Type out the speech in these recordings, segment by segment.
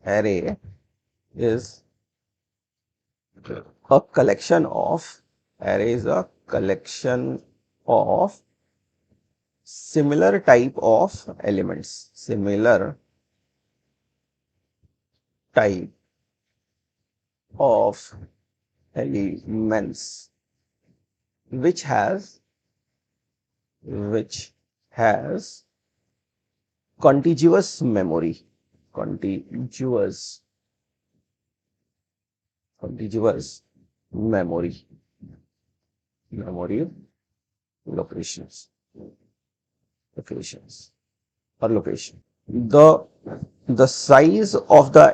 Array is a collection of similar type of elements, similar type of elements which has contiguous memory, contiguous memory locations or location. The size of the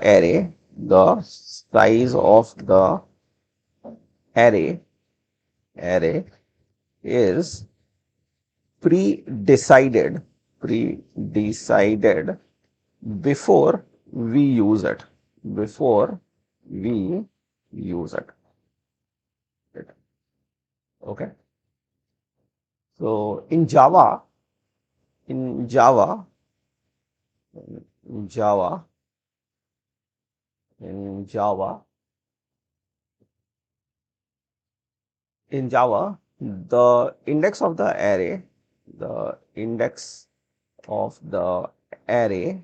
array, is pre-decided before we use it. Okay. So in Java, the index of the array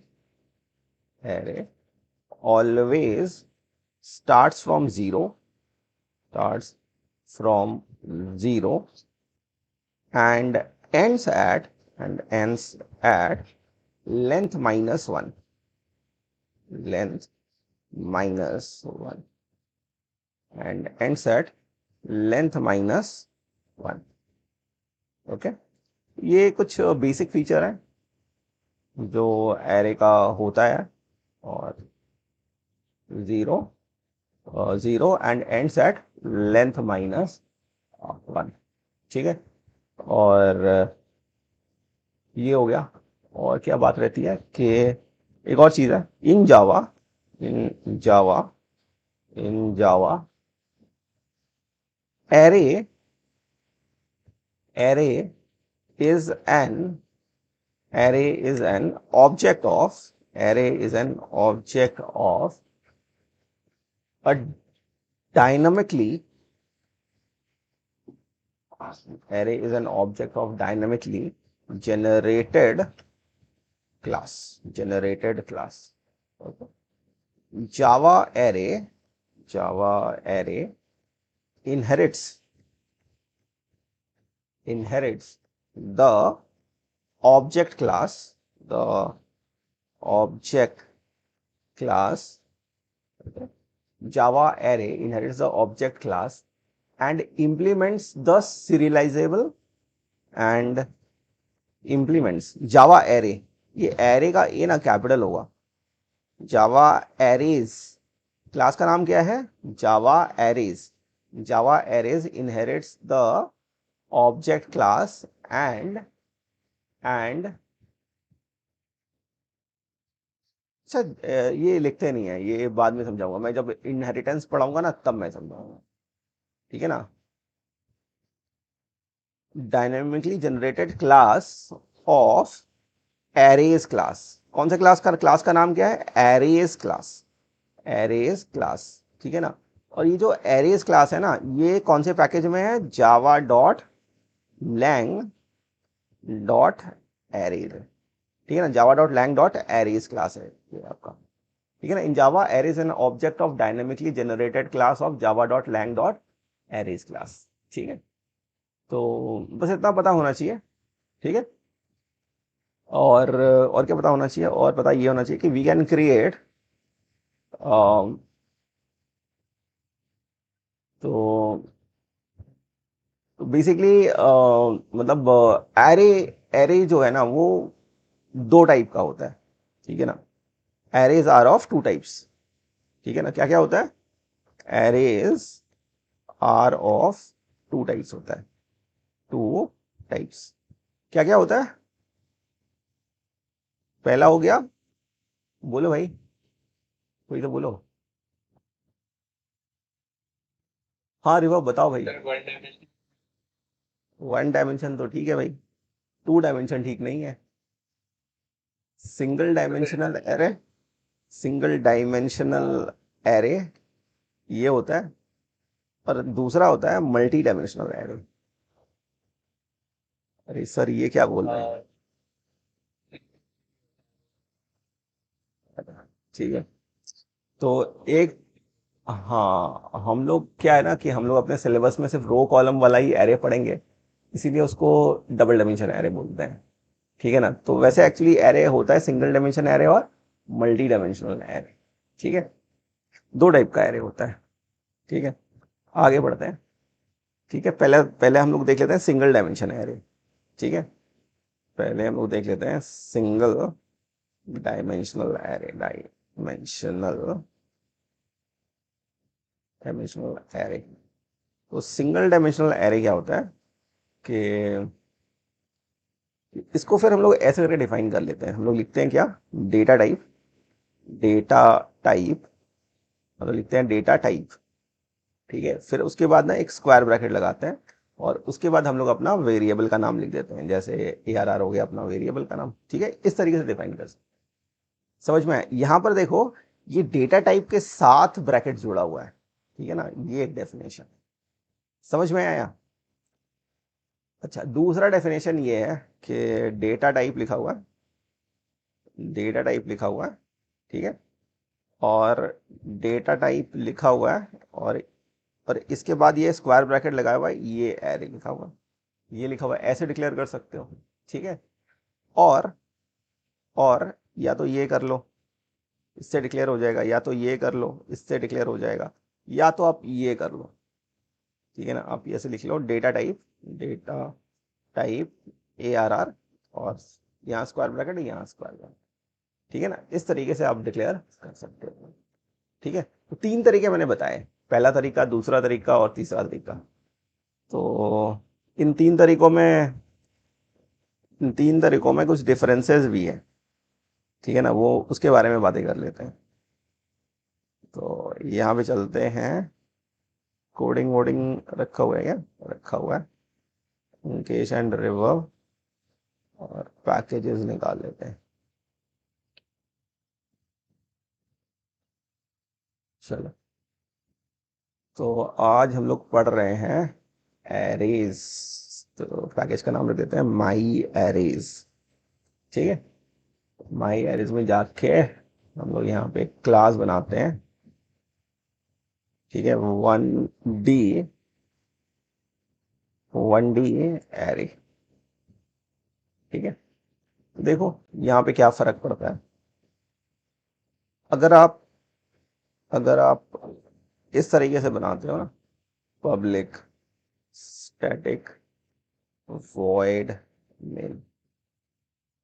always starts from zero and ends at length minus 1. And ends at length minus 1. Okay, ये कुछ basic feature है जो array का होता है और zero and ends at length minus 1. ठीक है, और ये हो गया. और क्या बात रहती है कि एक और चीज है इन जावा array is an object of a dynamically generated class. Okay. Java array inherits the object class, okay. Java array inherits the object class and implements the serializable and implements Java array. ये array का ए ना capital होगा. Java arrays class का नाम क्या है? Java arrays inherits the object class and ये लिखते नहीं है, ये बाद में समझाऊंगा मैं, जब इनहेरिटेंस पढ़ाऊंगा ना तब मैं समझाऊंगा. ठीक है ना. Dynamically generated class of arrays class. कौन से क्लास का नाम क्या है? Arrays class. ठीक है ना. और ये जो एरेज क्लास है ना, ये कौन से पैकेज में है? Java dot lang dot arrays. ठीक है ना. Java dot lang dot arrays class है ये आपका. ठीक है ना. In Java arrays an object of dynamically generated class of Java dot lang dot arrays class. ठीक है. तो बस इतना पता होना चाहिए. ठीक है. और क्या पता होना चाहिए? और पता ये होना चाहिए कि वी कैन क्रिएट तो बेसिकली मतलब एरे जो है ना वो दो टाइप का होता है. ठीक है ना. Arrays are of two types. ठीक है ना. क्या क्या होता है? Arrays are of two types होता है. क्या क्या होता है? पहला हो गया, बोलो भाई, कोई तो बोलो. हाँ रिवा बताओ भाई. वन डायमेंशन तो ठीक है भाई. टू डायमेंशन ठीक नहीं है। Single dimensional array, single dimensional array ये होता है, और दूसरा होता है मल्टी डायमेंशनल एरे। अरे सर ये क्या बोल रहे हैं? ठीक है, तो एक, हाँ हम लोग क्या है ना कि हम लोग अपने सिलेबस में सिर्फ रो कॉलम वाला ही एरे पढ़ेंगे, इसीलिए उसको डबल डायमेंशन एरे बोलते हैं। ठीक है ना, तो वैसे एक्चुअली एरे होता है सिंगल डायमेंशन एरे और मल्टी डायमेंशनल एरे। ठीक है, दो टाइप का एरे होता है। ठीक है, आगे बढ़ते हैं। ठीक है, पहले पहले हम लोग देख लेते हैं सिंगल डायमेंशन एरे। ठीक है, पहले हम लोग देख लेते हैं single dimensional array, dimensional array. तो सिंगल डायमेंशनल एरे क्या होता है कि इसको फिर हम लोग ऐसे करके डिफाइन कर लेते हैं। हम लोग लिखते हैं क्या, डेटा टाइप, डेटा टाइप, मतलब लिखते हैं डेटा टाइप। ठीक है, फिर उसके बाद ना एक स्क्वायर ब्रैकेट लगाते हैं, और उसके बाद हम लोग अपना वेरिएबल का नाम लिख देते हैं, जैसे ARR हो गया अपना वेरिएबल का नाम। ठीक है, इस तरीके से डिफाइन कर सकते हैं। समझ में आया? यहाँ पर देखो, ये डेटा टाइप के साथ ब्रैकेट जुड़ा हुआ है। ठीक है ना, ये एक डेफिनेशन। समझ में आया? अच्छा, दूसरा डेफिनेशन ये है कि डेटा टाइप लिखा हुआ है, डेटा टाइप लिखा हुआ है। ठीक है, और डेटा टाइप लिखा हुआ है, और इसके बाद ये स्क्वायर ब्रैकेट लगाया हुआ है, ये एरे लिखा हुआ है, ये लिखा हुआ है, ऐसे डिक्लेयर कर सकते हो। ठीक है, और और या तो ये कर लो, इससे डिक्लेयर हो जाएगा, या तो ये कर लो, इससे डिक्लेयर हो जाएगा, या तो आप ये कर लो। ठीक है ना, आप ये से लिख लो data type, data type ARR, और यहाँ स्क्वायर ब्रैकेट, यहाँ स्क्वायर ब्रैकेट। ठीक है ना, इस तरीके से आप डिक्लेयर कर सकते हो। ठीक है, तो तीन तरीके मैंने बताए, पहला तरीका, दूसरा तरीका और तीसरा तरीका। तो इन तीन तरीकों में, इन तीन तरीकों में कुछ डिफरेंसेस भी है। ठीक है ना, वो उसके बारे में बातें कर लेते हैं। तो यहाँ पे चलते हैं, कोडिंग वोडिंग रखा हुआ है क्या? रखा हुआ है, कैश एंड रिवर्ब, और पैकेजेस निकाल लेते हैं। चलो, तो आज हम लोग पढ़ रहे हैं एरेज। तो पैकेज का नाम रख देते हैं माई एरेज। ठीक है, माई एरेज में जाके हम लोग यहाँ पे क्लास बनाते हैं। ठीक है, 1D, 1D एरे। ठीक है, तो देखो यहाँ पे क्या फर्क पड़ता है। अगर आप अगर आप इस तरीके से बनाते हो ना, पब्लिक स्टैटिक वॉइड मेन,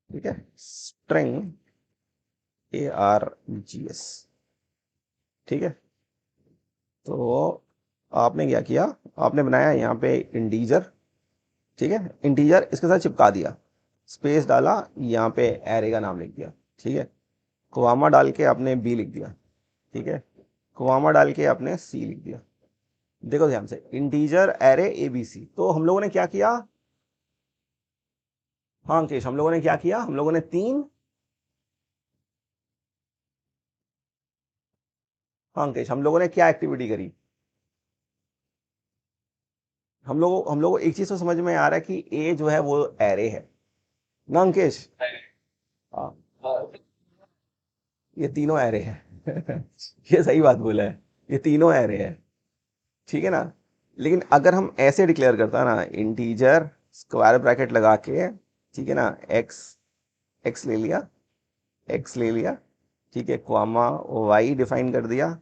ठीक है, स्ट्रिंग ARGS। ठीक है, तो आपने क्या किया, आपने बनाया यहाँ पे इंटीजर। ठीक है, इंटीजर इसके साथ चिपका दिया, स्पेस डाला, यहाँ पे एरे का नाम लिख दिया। ठीक है, कोवामा डाल के आपने B लिख दिया। ठीक है, कोवामा डाल के आपने C लिख दिया। देखो ध्यान से, इंटीजर एरे ABC। तो हम लोगों ने क्या किया, हाँ अंकेश, हम लोगों ने क्या किया, हम लोगों ने तीन, हाँ अंकेश, हम लोगों ने क्या एक्टिविटी करी, हम लोग एक चीज तो समझ में आ रहा है कि ए जो है वो एरे है ना अंकेश? हाँ, ये तीनों एरे है। ये सही बात बोला है, ये तीनों एरे है। ठीक है ना, लेकिन अगर हम ऐसे डिक्लेयर करता ना, इंटीजर स्क्वायर ब्रैकेट लगा के, ठीक है ना, एक्स, एक्स ले लिया, एक्स ले लिया, ठीक है, क्वामा वाई डिफाइन कर दिया,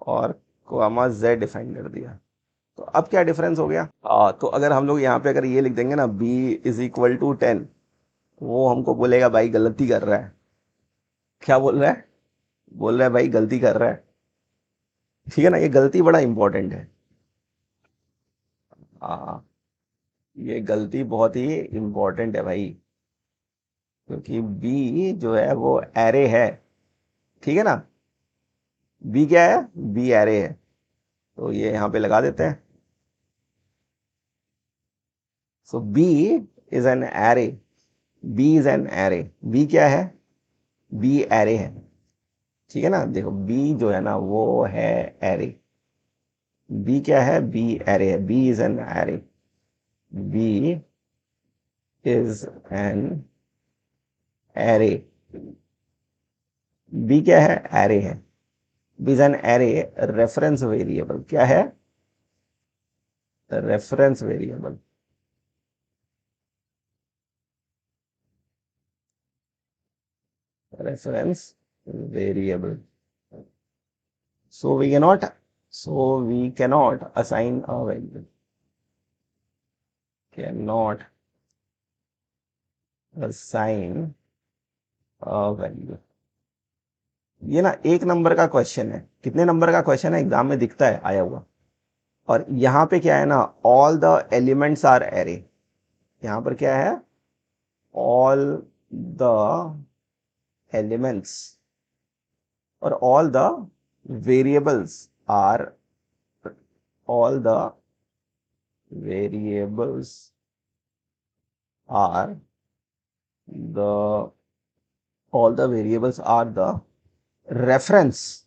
और क्वामा जेड डिफाइन कर दिया, तो अब क्या डिफरेंस हो गया? तो अगर हम लोग यहाँ पे अगर ये लिख देंगे ना, B = 10, वो हमको बोलेगा भाई गलती कर रहा है। क्या बोल रहा है? बोल रहा है भाई गलती कर रहा है। ठीक है ना, ये गलती बड़ा इंपॉर्टेंट है। हाँ, ये गलती बहुत ही इंपॉर्टेंट है भाई, क्योंकि बी जो है वो एरे है। ठीक है ना, बी क्या है, बी एरे है, तो ये यहाँ पे लगा देते हैं। So B is an array. B is an array, B क्या है, बी एरे है, ठीक है ना। देखो बी जो है ना वो है एरे, बी क्या है, बी एरे है, B is an array, B is an array, B क्या है, एरे है, B is an array, reference variable क्या है, reference variable, reference variable, so we cannot assign a value, cannot assign a value। ये ना एक number का question है, कितने नंबर का क्वेश्चन है, एग्जाम में दिखता है आया हुआ। और यहाँ पे क्या है ना, all the elements are array, यहाँ पर क्या है, ऑल द एलिमेंट्स और all the variables are, all the variables are the all the variables are the reference,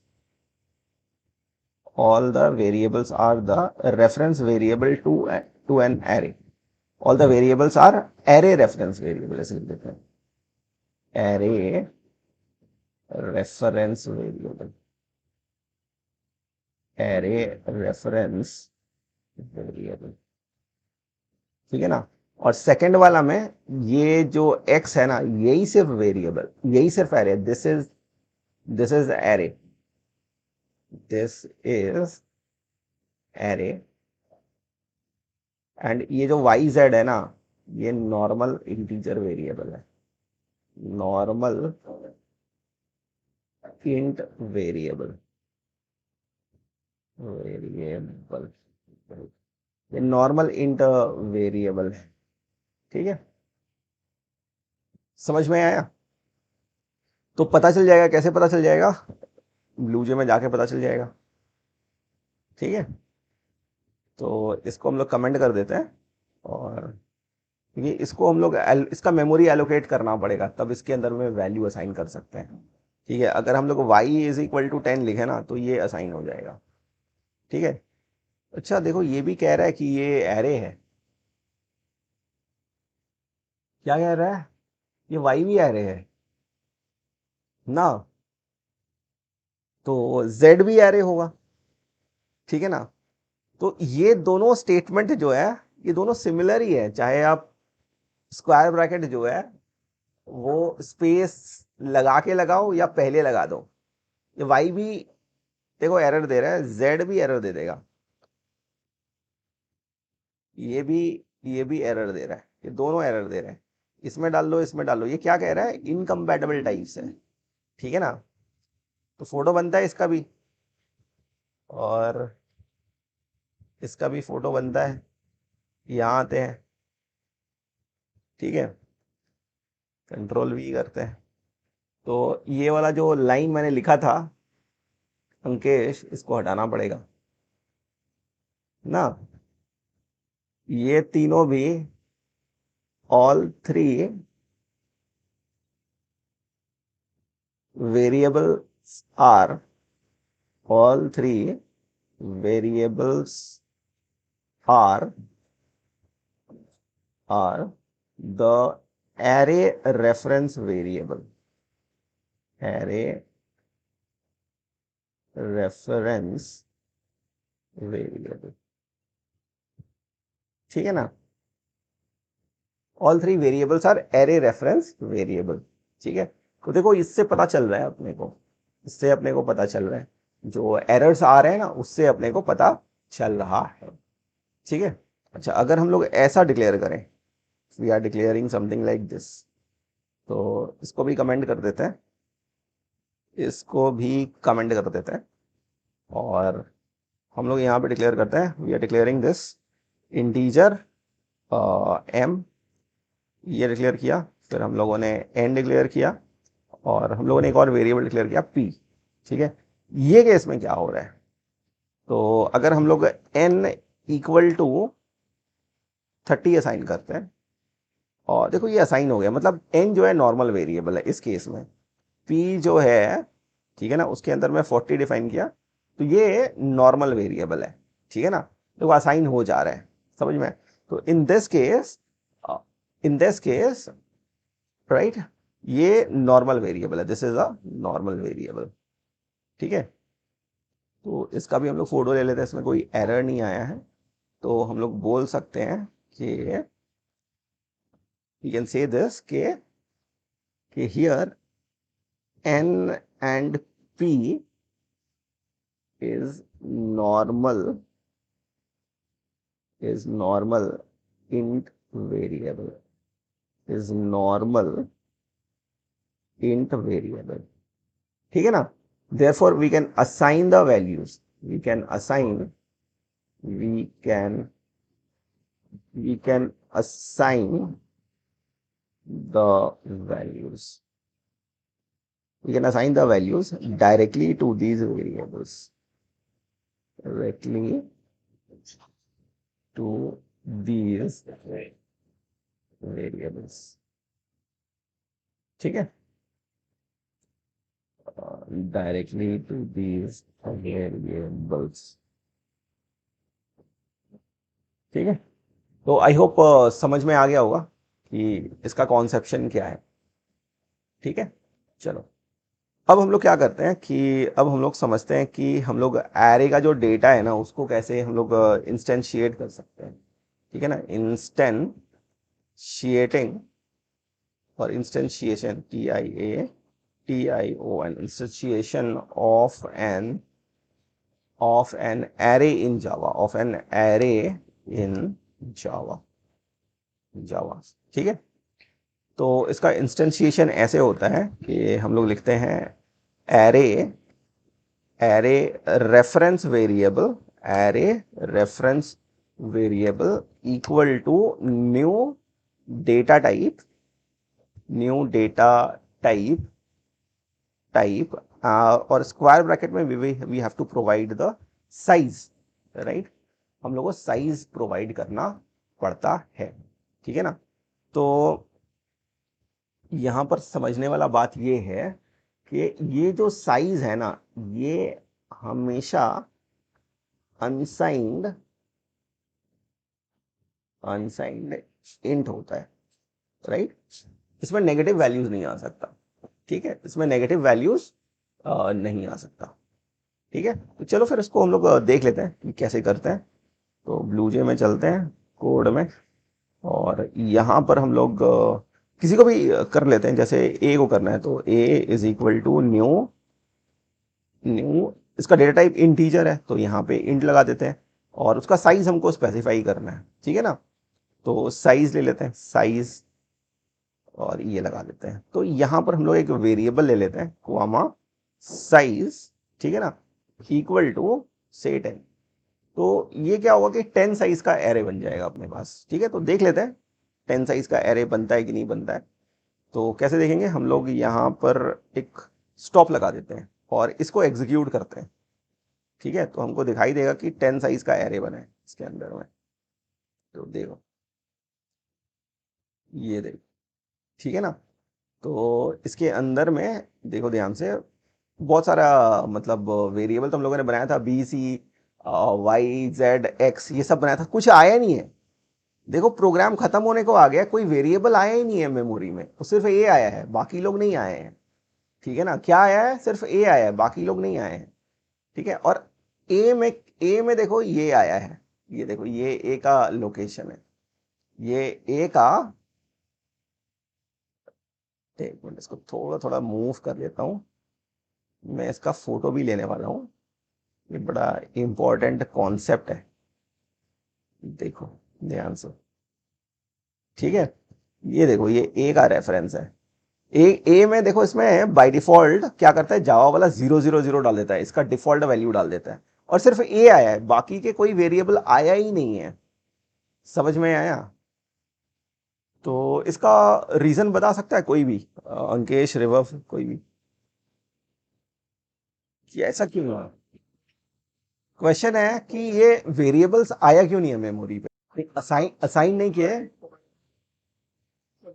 all the variables are the reference variable to an array, all the variables are array reference variable, ऐसे लिख देते हैं, array reference variable, array reference variable, ठीक है ना। और second वाला में ये जो x है ना, यही सिर्फ वेरिएबल, यही सिर्फ array, this is array, this is array, and ये जो वाई जेड है ना, ये नॉर्मल इंटीजर वेरिएबल है, नॉर्मल इंट वेरिएबल, वेरिएबल, ये नॉर्मल इंट वेरिएबल है, ठीक है, समझ में आया। तो पता चल जाएगा, कैसे पता चल जाएगा, ब्लूजे में जाके पता चल जाएगा, ठीक है। तो इसको हम लोग कमेंट कर देते हैं, और क्योंकि इसको हम लोग इसका मेमोरी एलोकेट करना पड़ेगा, तब इसके अंदर में वैल्यू असाइन कर सकते हैं, ठीक है। अगर हम लोग y इज इक्वल टू 10 लिखे ना, तो ये असाइन हो जाएगा, ठीक है। अच्छा देखो, ये भी कह रहा है कि ये एरे है, क्या कह रहा है, ये y भी एरे है ना, तो z भी एरे होगा, ठीक है ना। तो ये दोनों स्टेटमेंट जो है, ये दोनों सिमिलर ही है, चाहे आप स्क्वायर ब्रैकेट जो है वो स्पेस लगा के लगाओ या पहले लगा दो, ये y भी देखो एरर दे रहा है, z भी एरर दे देगा, ये भी ये भी एरर दे रहा है, ये दोनों एरर दे रहे हैं, इसमें डाल लो इसमें डाल लो, ये क्या कह रहा है, इनकम्पैटिबल टाइप्स है, ठीक है ना। तो फोटो बनता है इसका भी, और इसका भी फोटो बनता है, यहाँ आते हैं, ठीक है, कंट्रोल वी करते हैं। तो ये वाला जो लाइन मैंने लिखा था अंकेश, इसको हटाना पड़ेगा ना, ये तीनों भी, all three variables are, all three variables are the array reference variable, array reference variable, ठीक है ना। All three variables are array reference variable, ठीक है। तो देखो इससे पता चल रहा है अपने को, इससे अपने को पता चल रहा है, जो एरर्स आ रहे हैं ना उससे अपने को पता चल रहा है, ठीक है। अच्छा अगर हम लोग ऐसा डिक्लेयर करें, we are declaring something like this, तो इसको भी कमेंट कर देते हैं, इसको भी कमेंट कर देते हैं, और हम लोग यहाँ पे डिक्लेयर करते हैं, we are declaring this integer m, ये डिक्लेयर किया, फिर हम लोगों ने n डिक्लेयर किया, और हम लोगों ने एक और वेरिएबल डिक्लेयर किया p, ठीक है। ये केस में क्या हो रहा है, तो अगर हम लोग n इक्वल टू 30 असाइन करते हैं, और देखो ये असाइन हो गया, मतलब n जो है नॉर्मल वेरिएबल है इस केस में, p जो है, ठीक है ना, उसके अंदर मैं 40 डिफाइन किया, तो ये नॉर्मल वेरिएबल है, ठीक है ना, तो असाइन हो जा रहा है, समझ में। तो इन दिस केस राइट, ये नॉर्मल वेरिएबल है, this is a normal variable, ठीक है। तो इसका भी हम लोग फोटो ले लेते हैं, इसमें कोई एरर नहीं आया है, तो हम लोग बोल सकते हैं कि वी कैन से दिस कि here n and p is normal int variable, is normal int variable, ठीक है ना। therefore we can assign the values, we can assign the values, we can assign the values directly to these variables, directly to these variables, ठीक है, directly to these variables, ठीक है। तो I hope समझ में आ गया होगा कि इसका कॉन्सेप्शन क्या है, ठीक है। चलो अब हम लोग क्या करते हैं कि अब हम लोग समझते हैं कि हम लोग एरे का जो डेटा है ना उसको कैसे हम लोग इंस्टेंशिएट कर सकते हैं, ठीक है ना। इंस्टेंशिएटिंग और इंस्टेंशिएशन, TIATION, इंस्टेंशिएशन of an array in Java, ठीक है। तो इसका इंस्टेंशिएशन ऐसे होता है कि हम लोग लिखते हैं array reference variable equal to new data type और स्क्वायर ब्रैकेट में we have to provide the size, right. हम लोग को साइज प्रोवाइड करना पड़ता है, ठीक है ना। तो यहां पर समझने वाला बात ये है कि ये जो साइज है ना ये हमेशा अनसाइंड इंट होता है, राइट। इसमें नेगेटिव वैल्यूज नहीं आ सकता, ठीक है, इसमें नेगेटिव वैल्यूज नहीं आ सकता, ठीक है। तो चलो फिर इसको हम लोग देख लेते हैं कि कैसे करते हैं। तो ब्लूजे में चलते हैं कोड में, और यहाँ पर हम लोग किसी को भी कर लेते हैं, जैसे ए को करना है तो a is equal to new, इसका डेटा टाइप इंटीजर है तो यहाँ पे इंट लगा देते हैं, और उसका साइज हमको स्पेसिफाई करना है, ठीक है ना। तो साइज ले लेते हैं, साइज, और ये लगा देते हैं। तो यहाँ पर हम लोग एक वेरिएबल ले लेते हैं कॉमा साइज, ठीक है ना, इक्वल टू से 10। तो ये क्या होगा कि 10 साइज का एरे बन जाएगा अपने पास, ठीक है। तो देख लेते हैं 10 साइज का एरे बनता है कि नहीं बनता है। तो कैसे देखेंगे, हम लोग यहाँ पर एक स्टॉप लगा देते हैं और इसको एग्जीक्यूट करते हैं, ठीक है। तो हमको दिखाई देगा कि 10 साइज का एरे बना है इसके अंदर में। तो देखो, ये देखो, ठीक है ना। तो इसके अंदर में देखो ध्यान से, बहुत सारा मतलब वेरिएबल तो हम लोगों ने बनाया था, BC YZ X, ये सब बनाया था, कुछ आया नहीं है। देखो प्रोग्राम खत्म होने को आ गया, कोई वेरिएबल आया ही नहीं है मेमोरी में, तो सिर्फ ए आया है, बाकी लोग नहीं आए हैं, ठीक है ना। क्या आया है, सिर्फ ए आया है, बाकी लोग नहीं आए हैं, ठीक है। और ए में देखो ये आया है, ये देखो ये ए का लोकेशन है, ये ए का, एक मिनट इसको थोड़ा थोड़ा मूव कर लेता हूँ, मैं इसका फोटो भी लेने वाला हूँ, ये बड़ा इंपॉर्टेंट कॉन्सेप्ट है, देखो ध्यान से, ठीक है। ये देखो ये ए का रेफरेंस है, ए में देखो, इसमें बाय डिफॉल्ट क्या करता है, जावा वाला 000 डाल देता है, इसका डिफॉल्ट वैल्यू डाल देता है, और सिर्फ ए आया है, बाकी के कोई वेरिएबल आया ही नहीं है, समझ में आया। तो इसका रीजन बता सकता है कोई भी, अंकेश, रिवफ, कोई भी, कि ऐसा क्यों हुआ। क्वेश्चन है कि ये वेरिएबल्स आया क्यों नहीं है मेमोरी पे, असाइन नहीं किए,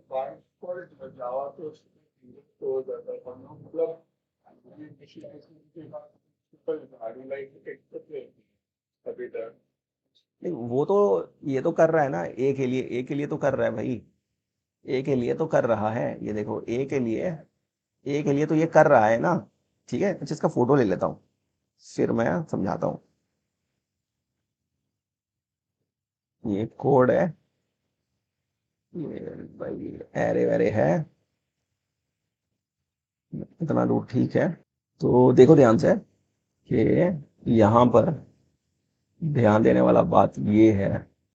बाय डिफॉल्ट जावा तो तो हो जाता है मतलब इनिशियलाइजेशन के बाद सिंपल आर लाइक टेक्स्ट अभी तक नहीं वो तो, ये तो कर रहा है ना, ए के लिए तो कर रहा है भाई, ए के लिए तो कर रहा है, ये देखो ए के लिए तो ये कर रहा है ना। ठीक है, अच्छा इसका फोटो ले लेता हूँ, फिर मैं समझाता हूँ। ये कोड है, ये भाई एरे वैरे है, इतना दूर ठीक है। तो देखो ध्यान से कि यहाँ पर ध्यान देने वाला बात ये है,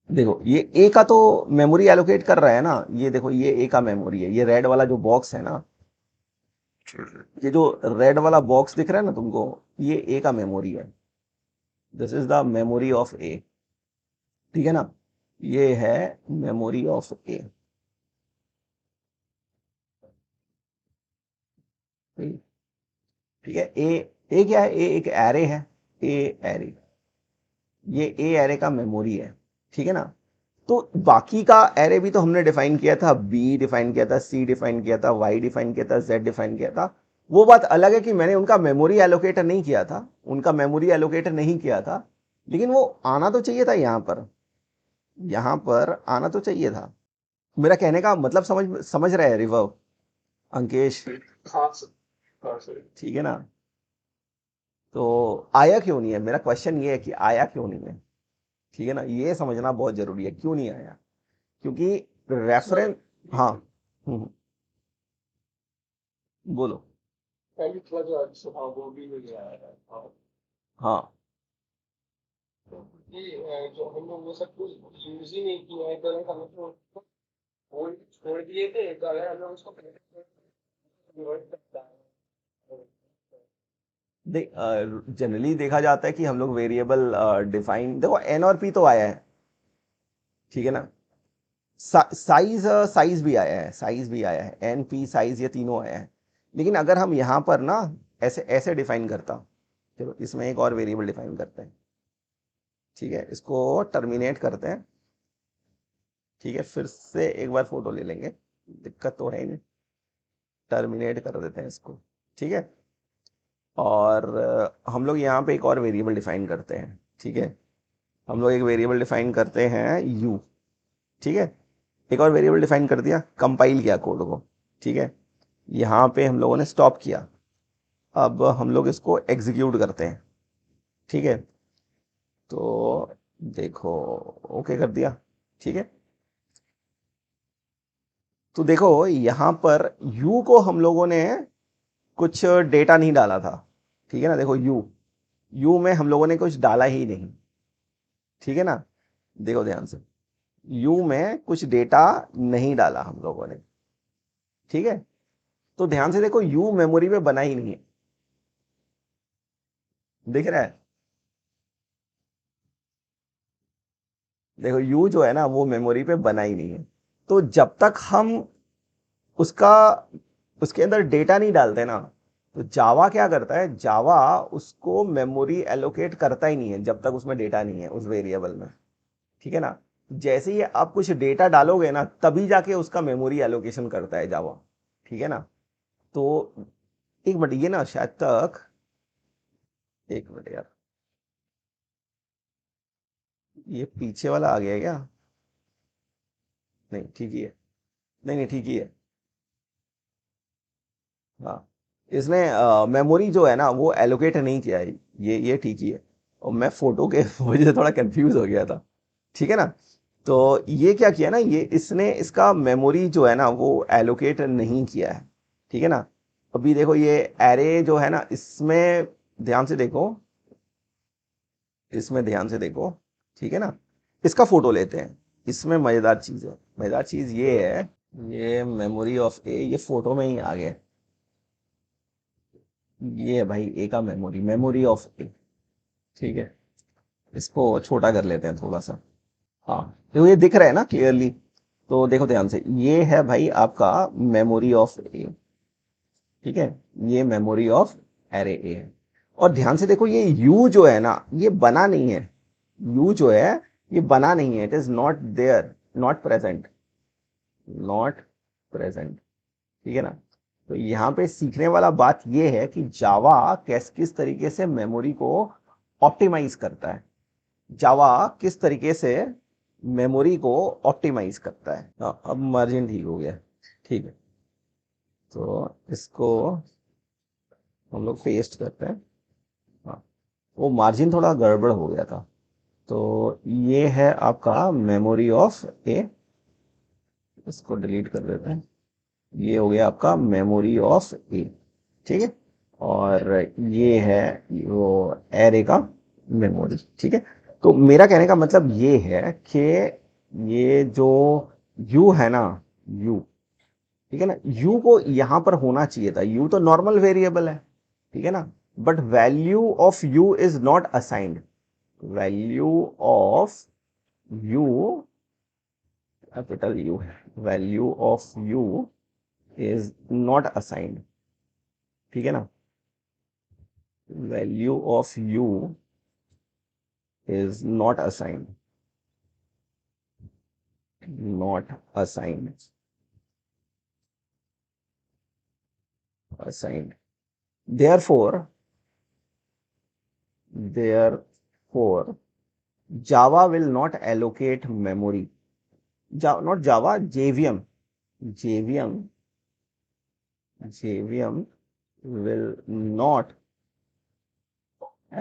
देखो ये ए का तो मेमोरी एलोकेट कर रहा है ना, ये देखो ये ए का मेमोरी है, ये रेड वाला जो बॉक्स है ना, ये जो रेड वाला बॉक्स दिख रहा है ना तुमको, ये ए का मेमोरी है, this is the memory of A. ठीक है ना, ये है मेमोरी ऑफ ए। ठीक है, ए क्या है, ए एक एरे है, ए एरे, ये ए एरे का मेमोरी है। ठीक है ना, तो बाकी का एरे भी तो हमने डिफाइन किया था, बी डिफाइन किया था, सी डिफाइन किया था, वाई डिफाइन किया था, जेड डिफाइन किया था। वो बात अलग है कि मैंने उनका मेमोरी एलोकेट नहीं किया था, उनका मेमोरी एलोकेट नहीं किया था, लेकिन वो आना तो चाहिए था यहाँ पर, यहाँ पर आना तो चाहिए था। मेरा कहने का मतलब समझ समझ रहे हैं रिवर्ब, अंकेश? खास खास है ठीक है ना, तो आया क्यों नहीं है, मेरा क्वेश्चन ये है कि आया क्यों नहीं है। ठीक है ना, ये समझना बहुत जरूरी है, क्यों नहीं आया, क्योंकि सर रेफरेंस। हाँ। हम्म, बोलो। पहली थोड़ा जो स्वभाव वो भी नहीं आया है हाँ, तो ये जो हम लोग वो सब कुछ यूज ही नहीं किया है कल हम लोग तो वो छोड़ दिए थे कल हम लोग उसको रिवर्ट करता है देख जनरली देखा जाता है कि हम लोग वेरिएबल डिफाइन, देखो एन और पी तो आया है। ठीक है ना, साइज साइज भी आया है, साइज भी आया है, एन पी साइज ये तीनों आया है। लेकिन अगर हम यहाँ पर ना ऐसे ऐसे डिफाइन करता, चलो इसमें एक और वेरिएबल डिफाइन करते हैं। ठीक है, इसको टर्मिनेट करते हैं। ठीक है, फिर से एक बार फोटो ले लेंगे, दिक्कत तो है ही नहीं, टर्मिनेट कर देते हैं इसको। ठीक है, और हम लोग यहाँ पे एक और वेरिएबल डिफाइन करते हैं। ठीक है, हम लोग एक वेरिएबल डिफाइन करते हैं यू। ठीक है, एक और वेरिएबल डिफाइन कर दिया, कंपाइल किया कोड को। ठीक है, यहाँ पे हम लोगों ने स्टॉप किया, अब हम लोग इसको एग्जीक्यूट करते हैं। ठीक है, तो देखो, ओके कर दिया। ठीक है, तो देखो यहाँ पर u को हम लोगों ने कुछ डेटा नहीं डाला था। ठीक है ना, देखो u में हम लोगों ने कुछ डाला ही नहीं। ठीक है ना, देखो ध्यान से, u में कुछ डेटा नहीं डाला हम लोगों ने। ठीक है, तो ध्यान से देखो u मेमोरी में बना ही नहीं है, दिख रहा है? देखो u जो है ना वो मेमोरी पे बना ही नहीं है। तो जब तक हम उसका उसके अंदर डेटा नहीं डालते ना, तो जावा क्या करता है, जावा उसको मेमोरी एलोकेट करता ही नहीं है जब तक उसमें डेटा नहीं है उस वेरिएबल में। ठीक है ना, जैसे ही आप कुछ डेटा डालोगे ना तभी जाके उसका मेमोरी एलोकेशन करता है जावा। ठीक है ना, तो एक मिनट, ये ना शायद तक, एक मिनट यार, ये पीछे वाला आ गया क्या? नहीं ठीक ही है, नहीं नहीं ठीक ही है। हाँ, इसने मेमोरी जो है ना वो एलोकेट नहीं किया है, ये ठीक ही है। और मैं फोटो के वजह से थोड़ा कंफ्यूज हो गया था। ठीक है ना, तो ये क्या किया ना, ये इसने इसका मेमोरी जो है ना वो एलोकेट नहीं किया है। ठीक है ना, अभी देखो ये एरे जो है ना, इसमें ध्यान से देखो, इसमें ध्यान से देखो। ठीक है ना, इसका फोटो लेते हैं, इसमें मजेदार चीज है, मजेदार चीज ये है, ये मेमोरी ऑफ ए, ये फोटो में ही आ गया, ये है भाई ए का मेमोरी, मेमोरी ऑफ ए। ठीक है, इसको छोटा कर लेते हैं थोड़ा सा। हाँ, तो ये दिख रहा है ना क्लियरली, तो देखो ध्यान से, ये है भाई आपका मेमोरी ऑफ ए। ठीक है, ये मेमोरी ऑफ एरे ए है। और ध्यान से देखो ये यू जो है ना ये बना नहीं है, यू जो है ये बना नहीं है, it is not there, not present, not present. ठीक है ना। तो यहाँ पे सीखने वाला बात ये है कि जावा किस तरीके से मेमोरी को ऑप्टिमाइज करता है। जावा किस तरीके से मेमोरी को ऑप्टिमाइज करता है। अब मार्जिन ठीक हो गया। ठीक है, तो इसको हम लोग पेस्ट करते हैं। हाँ, वो मार्जिन थोड़ा गड़बड़ हो गया था। तो ये है आपका मेमोरी ऑफ ए, इसको डिलीट कर देते हैं। ये हो गया आपका मेमोरी ऑफ ए। ठीक है, और ये है वो एरे का मेमोरी। ठीक है, तो मेरा कहने का मतलब ये है कि ये जो यू है ना, यू, ठीक है ना, यू को यहां पर होना चाहिए था। यू तो नॉर्मल वेरिएबल है, ठीक है ना, but value of U is not assigned. Value of U, capital U है, value of U is not assigned. ठीक है ना, value of U is not assigned, not assigned, assigned. therefore therefore java will not allocate memory, not java, jvm will not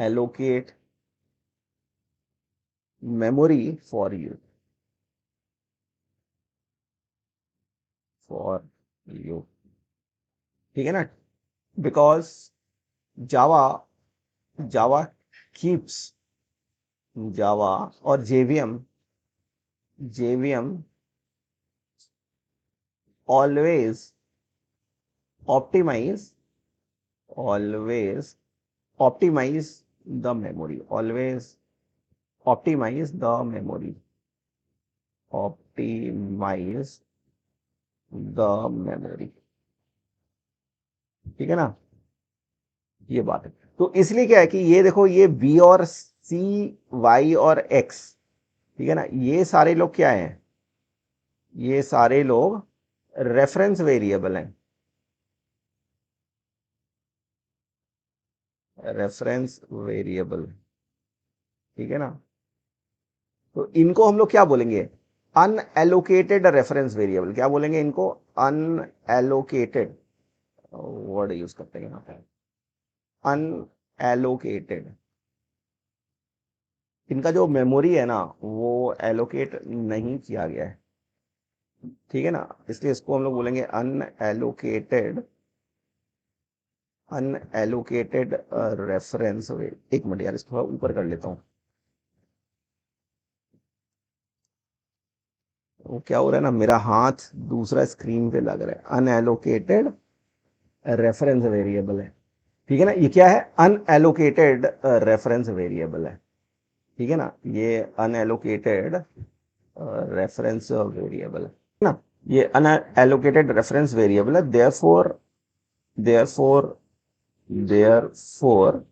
allocate memory for you, for you। ठीक है ना, because java java keeps, java और jvm always optimize, always optimize the memory, always optimize the memory, optimize the memory। ठीक है ना, ये बात है। तो इसलिए क्या है कि ये देखो, ये बी और सी, वाई और एक्स, ठीक है ना, ये सारे लोग क्या हैं, ये सारे लोग रेफरेंस वेरिएबल हैं, रेफरेंस वेरिएबल। ठीक है ना, तो इनको हम लोग क्या बोलेंगे, अनएलोकेटेड रेफरेंस वेरिएबल। क्या बोलेंगे इनको, अनएलोकेटेड वर्ड यूज करते हैं यहाँ पे, अनएलोकेटेड। इनका जो मेमोरी है ना वो एलोकेट नहीं किया गया है। ठीक है ना, इसलिए इसको हम लोग बोलेंगे अनएलोकेटेड, अनएलोकेटेड रेफरेंस। एक मिनट यार, इसको थोड़ा ऊपर कर लेता हूँ। वो क्या हो रहा है ना, मेरा हाथ दूसरा स्क्रीन पे लग रहा है। अनएलोकेटेड रेफरेंस वेरिएबल है। ठीक है ना, ये क्या है, अनएलोकेटेड रेफरेंस वेरिएबल है। ठीक है ना, ये अनएलोकेटेड रेफरेंस वेरिएबल है ना, ये अनएलोकेटेड रेफरेंस वेरिएबल है। therefore therefore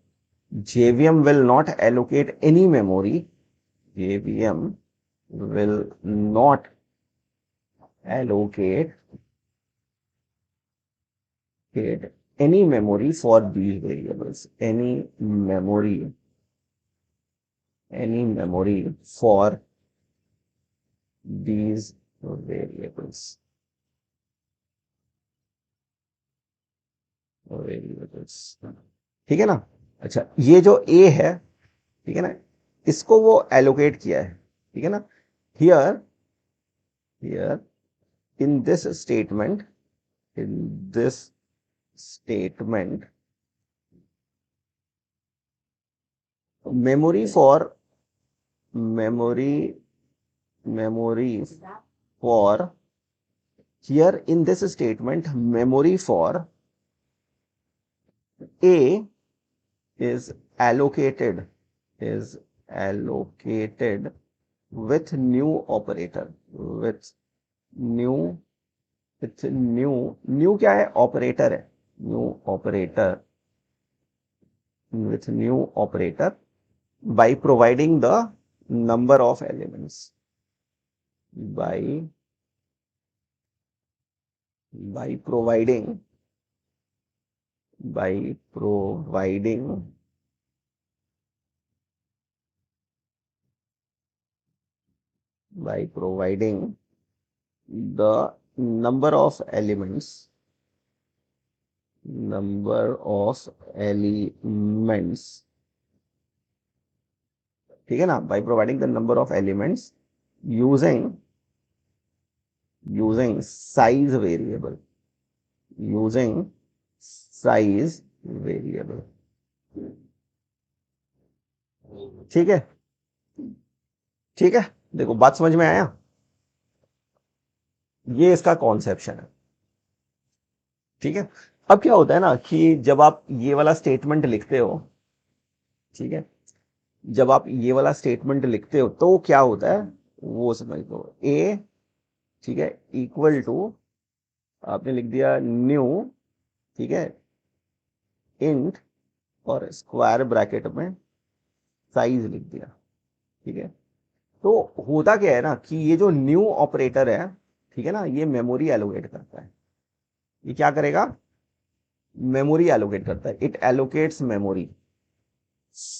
jvm will not allocate any memory, jvm will not allocate any memory for these variables, any memory for these variables, ठीक है ना। अच्छा, ये जो a है, ठीक है ना, इसको वो एलोकेट किया है। ठीक है ना, here here in this statement, in this statement memory for here in this statement memory for a is allocated, with new operator, new new क्या है, ऑपरेटर है, new operator, with new operator by providing the number of elements, by by providing by providing by providing the number of elements ठीक है ना, by providing the number of elements using size variable ठीक है, ठीक है। देखो बात समझ में आया, ये इसका कॉन्सेप्शन है। ठीक है, अब क्या होता है ना कि जब आप ये वाला स्टेटमेंट लिखते हो, ठीक है, जब आप ये वाला स्टेटमेंट लिखते हो तो क्या होता है वो समझ लो। ए, ठीक है, इक्वल टू, आपने लिख दिया न्यू, ठीक है, इंट और स्क्वायर ब्रैकेट में साइज लिख दिया। ठीक है, तो होता क्या है ना कि ये जो न्यू ऑपरेटर है, ठीक है ना, ये मेमोरी एलोकेट करता है। ये क्या करेगा, मेमोरी एलोकेट करता है, it allocates memory,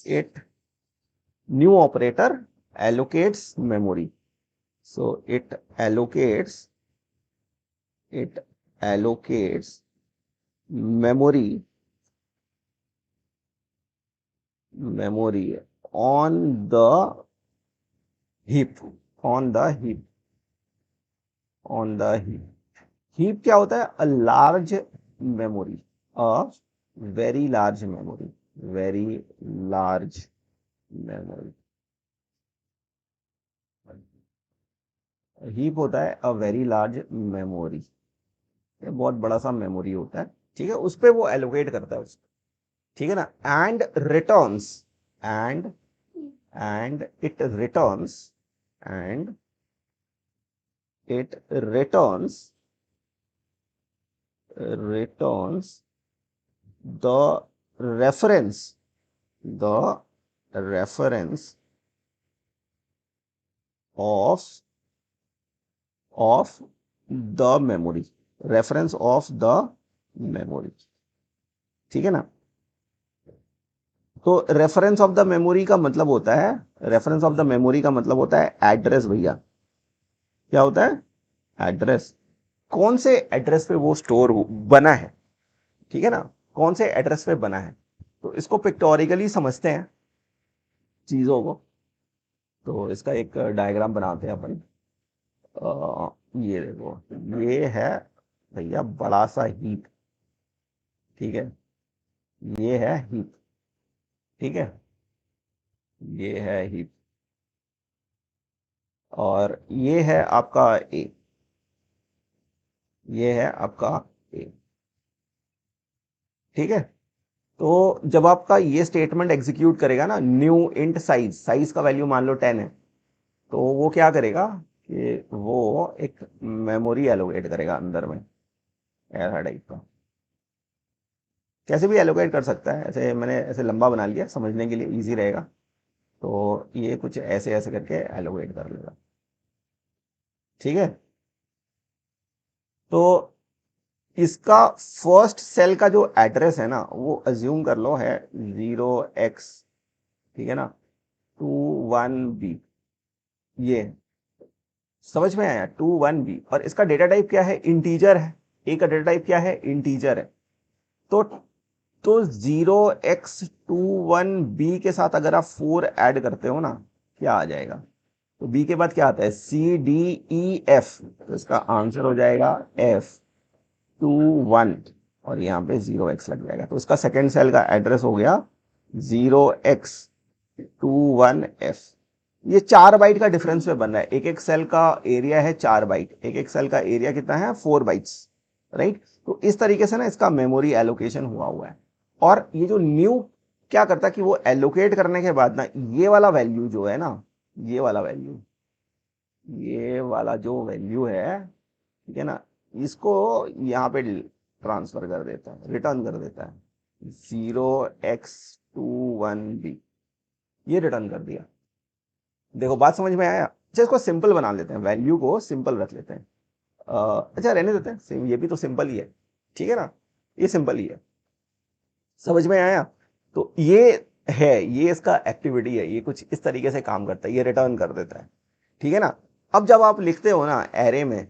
it new operator allocates memory, so it allocates memory on the heap heap क्या होता है, a large memory, a very large memory heap होता है अ वेरी लार्ज मेमोरी, बहुत बड़ा सा मेमोरी होता है। ठीक है, उस पे वो एलोकेट करता है उसको। ठीक है ना, and returns and and it returns and it returns the reference of the memory, reference of the memory. ठीक है ना, तो रेफरेंस ऑफ द मेमोरी का मतलब होता है, रेफरेंस ऑफ द मेमोरी का मतलब होता है एड्रेस। भैया क्या होता है, एड्रेस, कौन से एड्रेस पे वो स्टोर बना है। ठीक है ना, कौन से एड्रेस पे बना है, तो इसको पिक्टोरिकली समझते हैं चीजों को। तो इसका एक डायग्राम बनाते हैं अपन। ये देखो, ये है भैया बड़ा सा हीप। ठीक है, ये है हीप। ठीक है, ये है हीप और ये है आपका ए, ये है आपका ए। ठीक है, तो जब आपका ये स्टेटमेंट एग्जीक्यूट करेगा ना, न्यू इंट साइज का वैल्यू मान लो 10 है, तो वो क्या करेगा कि वो एक मेमोरी एलोकेट करेगा अंदर में, ऐसा टाइप का। कैसे भी एलोकेट कर सकता है, ऐसे मैंने ऐसे लंबा बना लिया समझने के लिए इजी रहेगा। तो ये कुछ ऐसे ऐसे करके एलोकेट कर लेगा। ठीक है, तो इसका फर्स्ट सेल का जो एड्रेस है ना, वो अज्यूम कर लो है 0x, ठीक है ना, 21b। ये समझ में आया, 21b। और इसका डेटा टाइप क्या है, इंटीजर है। ए का डेटा टाइप क्या है, इंटीजर है। तो 0x21b के साथ अगर आप 4 ऐड करते हो ना, क्या आ जाएगा, तो बी के बाद क्या आता है, C D E F, तो इसका आंसर हो जाएगा F21 और यहाँ पे 0x लग जाएगा। तो इसका सेकेंड सेल का एड्रेस हो गया 0x21F। ये 4 बाइट का डिफरेंस में बन रहा है, एक एक सेल का एरिया है 4 बाइट, एक एक सेल का एरिया कितना है 4 बाइट्स, राइट। तो इस तरीके से ना इसका मेमोरी एलोकेशन हुआ है। और ये जो न्यू क्या करता है कि वो एलोकेट करने के बाद ना, ये वाला वैल्यू जो है ना, ये वाला वैल्यू, ये वाला जो वैल्यू है, ठीक है ना, इसको यहाँ पे ट्रांसफर कर देता है, रिटर्न कर देता है 0x21b, ये रिटर्न कर दिया। देखो बात समझ में आया। अच्छा, इसको सिंपल बना लेते हैं, वैल्यू को सिंपल रख लेते हैं। अच्छा रहने देते हैं, ये भी तो सिंपल ही है, ठीक है ना, ये सिंपल ही है, समझ में आया। तो ये इसका एक्टिविटी है, ये कुछ इस तरीके से काम करता है, ये रिटर्न कर देता है, ठीक है ना। अब जब आप लिखते हो ना एरे में,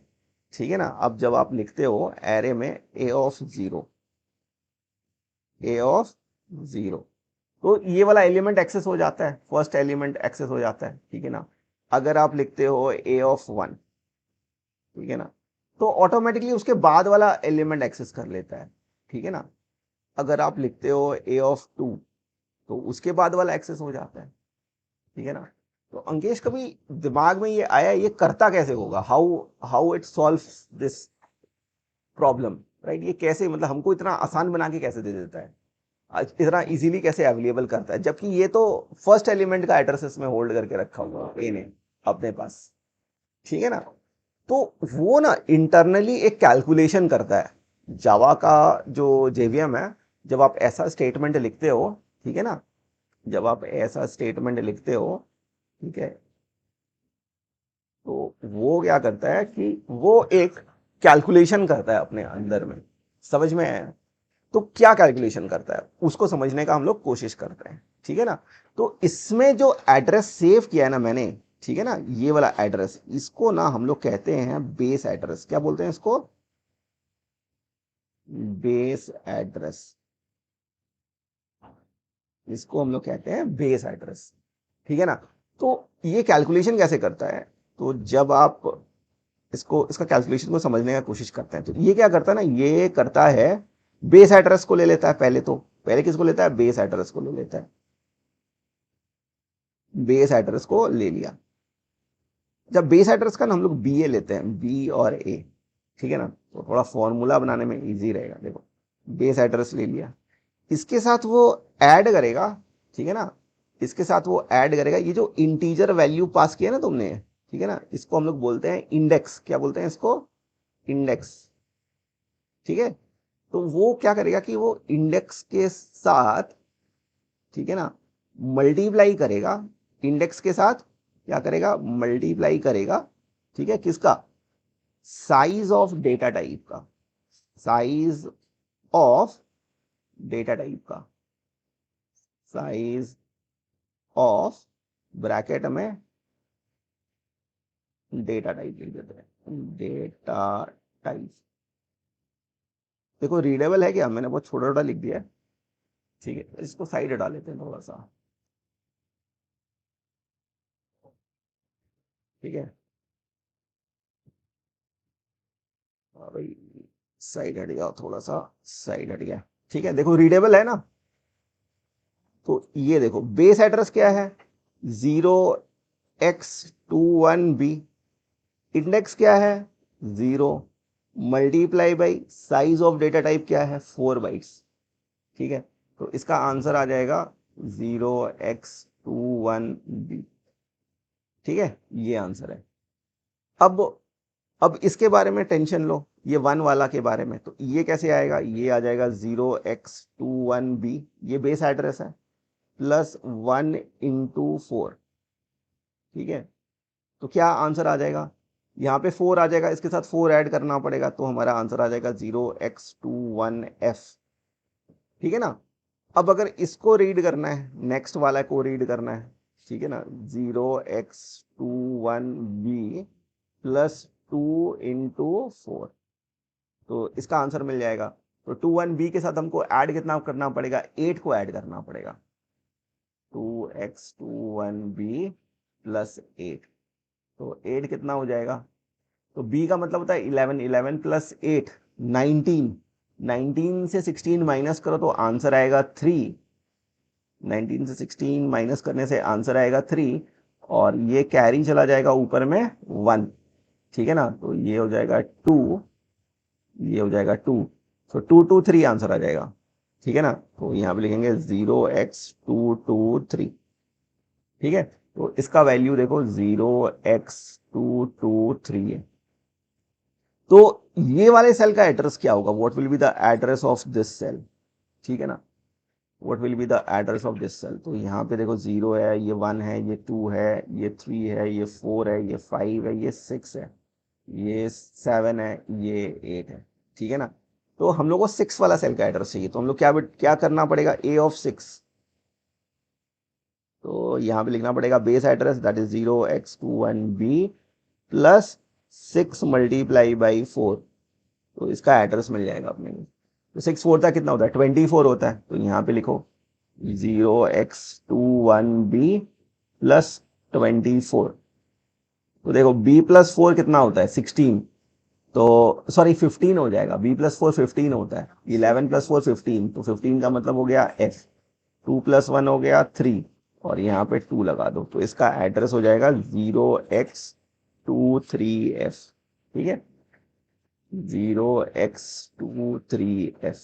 ठीक है ना, अब जब आप लिखते हो एरे में ए ऑफ 0 तो ये वाला एलिमेंट एक्सेस हो जाता है, फर्स्ट एलिमेंट एक्सेस हो जाता है, ठीक है ना। अगर आप लिखते हो A ऑफ 1, ठीक है ना, तो ऑटोमेटिकली उसके बाद वाला एलिमेंट एक्सेस कर लेता है, ठीक है ना। अगर आप लिखते हो A ऑफ 2 तो उसके बाद वाला एक्सेस हो जाता है, ठीक है ना। तो अंकेश कभी दिमाग में ये आया ये करता कैसे होगा, how how it solve this problem, right, ये कैसे, मतलब हमको इतना आसान बना के कैसे दे देता है, इतना इजीली कैसे अवेलेबल करता है, जबकि ये तो फर्स्ट एलिमेंट का एड्रेस इसमें होल्ड करके रखा हुआ ए ने अपने पास, ठीक है ना। तो वो ना इंटरनली एक कैलकुलेशन करता है, जावा का जो जेवीएम है, जब आप ऐसा स्टेटमेंट लिखते हो, ठीक है ना, जब आप ऐसा स्टेटमेंट लिखते हो, ठीक है, तो वो क्या करता है कि वो एक कैलकुलेशन करता है अपने अंदर में, समझ में आया। तो क्या कैलकुलेशन करता है उसको समझने का हम लोग कोशिश करते हैं, ठीक है ना। तो इसमें जो एड्रेस सेव किया है ना मैंने, ठीक है ना, ये वाला एड्रेस, इसको ना हम लोग कहते हैं बेस एड्रेस, क्या बोलते हैं इसको, बेस एड्रेस, इसको हम लोग कहते हैं बेस एड्रेस, ठीक है ना। तो ये कैलकुलेशन कैसे करता है, तो जब आप इसका कैलकुलेशन को समझने का कोशिश करते हैं, तो ये क्या करता है ना, ये करता है बेस एड्रेस को ले लेता है पहले, तो पहले किसको लेता है, बेस एड्रेस को ले लेता है, बेस एड्रेस को ले लिया। जब बेस एड्रेस का ना हम लोग बी ए लेते हैं, बी और ए, ठीक है ना, तो थोड़ा फॉर्मूला बनाने में इजी रहेगा। देखो बेस एड्रेस ले लिया, इसके साथ वो ऐड करेगा, ठीक है ना, इसके साथ वो ऐड करेगा ये जो इंटीजर वैल्यू पास किया ना तुमने, ठीक है ना, इसको हम लोग बोलते हैं इंडेक्स, क्या बोलते हैं इसको, इंडेक्स, ठीक है। तो वो क्या करेगा कि वो इंडेक्स के साथ, ठीक है ना, मल्टीप्लाई करेगा, इंडेक्स के साथ क्या करेगा, मल्टीप्लाई करेगा, ठीक है, किसका, साइज ऑफ डेटा टाइप का, साइज ऑफ डेटा टाइप का, साइज ऑफ, ब्रैकेट में डेटा टाइप लिख देते हैं, डेटा टाइप। देखो रीडेबल है क्या, मैंने बहुत छोटा छोटा लिख दिया है, ठीक है, इसको साइड हटा लेते हैं थोड़ा सा, ठीक है, हाँ भाई, साइड हट गया थोड़ा सा, साइड हट गया, ठीक है, देखो रीडेबल है ना। तो ये देखो बेस एड्रेस क्या है, 0x21b, इंडेक्स क्या है 0, multiply by size of data type क्या है 4 बाइट्स, ठीक है। तो इसका आंसर आ जाएगा 0x21b, ठीक है, ये आंसर है। अब अब इसके बारे में टेंशन लो, ये 1 वाला के बारे में, तो ये कैसे आएगा, ये आ जाएगा 0x21b, ये बेस एड्रेस है, प्लस 1 × 4, ठीक है। तो क्या आंसर आ जाएगा, यहाँ पे 4 आ जाएगा, इसके साथ 4 ऐड करना पड़ेगा, तो हमारा आंसर आ जाएगा 0x21f, ठीक है ना। अब अगर इसको रीड करना है, नेक्स्ट वाला को रीड करना है, ठीक है ना, 0x21b प्लस 2 × 4, तो इसका आंसर मिल जाएगा। तो 21b के साथ हमको ऐड कितना करना पड़ेगा, 8 को ऐड करना पड़ेगा, 2x21b प्लस 8, तो 8 कितना हो जाएगा, तो b का मतलब होता है 11, 11 प्लस 8 19, 19 से 16 माइनस करो तो आंसर आएगा 3, 19 से 16 माइनस करने से आंसर आएगा 3, और ये कैरी चला जाएगा ऊपर में 1, ठीक है ना, तो ये हो जाएगा 2, ये हो जाएगा 2, तो 223 आंसर आ जाएगा, ठीक है ना। तो यहाँ पे लिखेंगे 0x223, ठीक है। तो इसका वैल्यू देखो 0x223 है। तो ये वाले सेल का एड्रेस क्या होगा, what will be the address of this cell, ठीक है ना, what will be the address of this cell. तो यहाँ पे देखो 0 है, ये 1 है, ये 2 है, ये 3 है, ये 4 है, ये 5 है, ये 6 है, ये 7 है, ये 8 है, ठीक है ना। तो हम लोग को 6 वाला सेल का एड्रेस चाहिए, तो हम लोग क्या करना पड़ेगा, a(6), तो यहाँ पे लिखना पड़ेगा base address that is 0x21b plus 6 × 4, तो इसका एड्रेस मिल जाएगा अपने को। तो 6 4 कितना होता है, 24 होता है, तो यहाँ पे लिखो 0x21b प्लस 24। तो देखो b+4 कितना होता है, 16, तो सॉरी 15 हो जाएगा, b+4 15 होता है, 11+4 15, तो 15 का मतलब हो गया f, 2+1 हो गया 3, और यहाँ पे 2 लगा दो, तो इसका एड्रेस हो जाएगा 0x23f, ठीक है, 0x23f।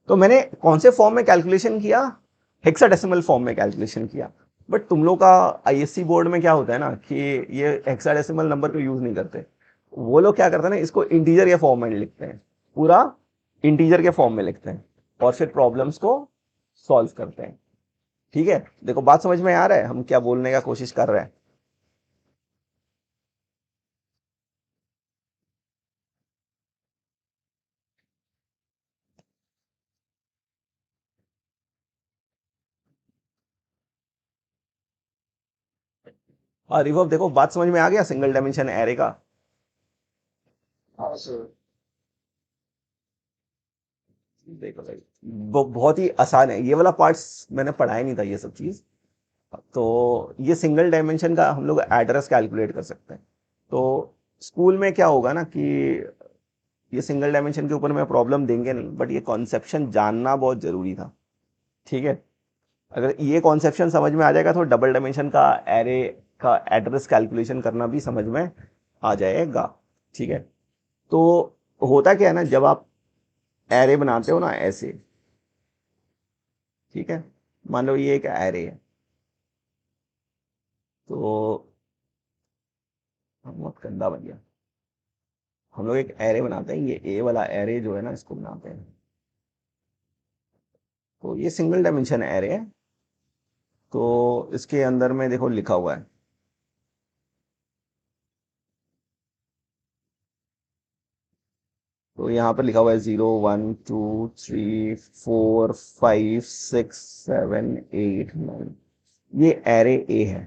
तो मैंने कौन से फॉर्म में कैलकुलेशन किया, हेक्साडेसिमल फॉर्म में कैलकुलेशन किया। बट तुम लोग का आईएससी बोर्ड में क्या होता है ना कि ये हेक्साडेसिमल नंबर को यूज नहीं करते, वो लोग क्या करते हैं ना, इसको इंटीजर के फॉर्म में लिखते हैं, पूरा इंटीजर के फॉर्म में लिखते हैं, और फिर प्रॉब्लम्स को सॉल्व करते हैं। ठीक है, देखो बात समझ में आ रहा है हम क्या बोलने का कोशिश कर रहे हैं। और रिवर्ब देखो, बात समझ में आ गया सिंगल डायमेंशन एरे का। हाँ सर। देखो भाई, बहुत ही आसान है ये वाला पार्ट्स, मैंने पढ़ाया नहीं था ये सब चीज। तो ये सिंगल डायमेंशन का हम लोग एड्रेस कैलकुलेट कर सकते हैं। तो स्कूल में क्या होगा ना कि ये सिंगल डायमेंशन के ऊपर में प्रॉब्लम देंगे नहीं, बट ये कॉन्सेप्शन जानना बहुत जरूरी था। ठीक है, अगर ये कॉन्सेप्शन समझ में आ जाएगा तो डबल डायमेंशन का एरे का एड्रेस कैलकुलेशन करना भी समझ में आ जाएगा। ठीक है, तो होता क्या है ना, जब आप एरे बनाते हो ना ऐसे, ठीक है, मान लो ये एक एरे है, तो बहुत गंदा बन गया। हम लोग एक एरे बनाते हैं, ये ए वाला एरे जो है ना, इसको बनाते हैं, तो ये सिंगल डायमेंशन एरे है। तो इसके अंदर में देखो लिखा हुआ है, तो यहाँ पर लिखा हुआ है 0 1 2 3 4 5 6 7 8 9, ये एरे ए है।